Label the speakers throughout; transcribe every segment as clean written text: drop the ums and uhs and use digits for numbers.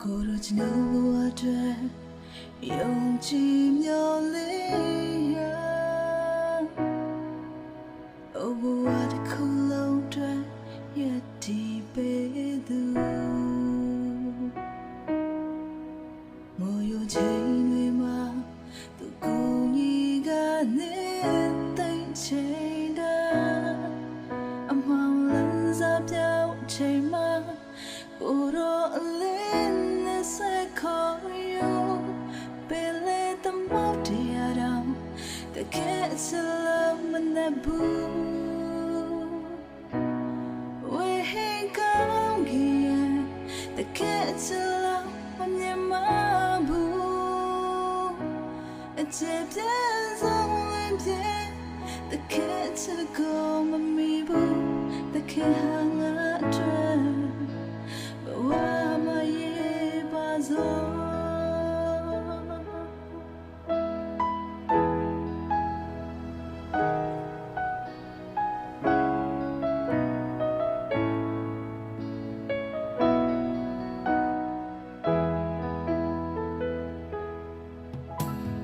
Speaker 1: ကိုလိုချင်တဲ့ဘဝတွေယုံကြည်မျှော်လင့်ရအိုဘဝတစ်ခုလုံးတွေရည်တည်ပေးသူမိုးရွာချိန်တွေမှာသူကိုကြီးကနေတိတ်ချိန်တာအမှောင်လန်းစားပြောင်းချိန်မှာကိုရောအလင်းနဲ့ဆက်ခေါ်ယူပင်လေတမောက်တရားတော်တကယ်စလုံးမနဲ့ဘူးဝေဟင်ကောင်းကြီးတကယ်စလုံးမမြင်မဘူးအချစ်ပြည့်စုံဝင်ပြည့်တကယ်စကိုမမီဘူးတကယ်ဟာငါအတွက်Wama ye bazo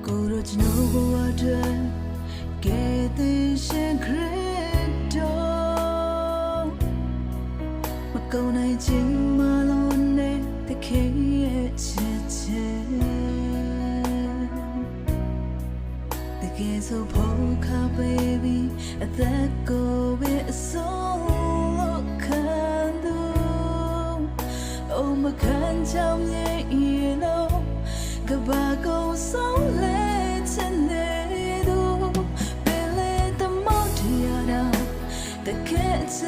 Speaker 1: Guru jno wada ke the shen credo ma kaun nai chin ma the gates of polka baby at that go with a soul candle oh my can't tell me you know goodbye go so late and they do belay the mountain the kids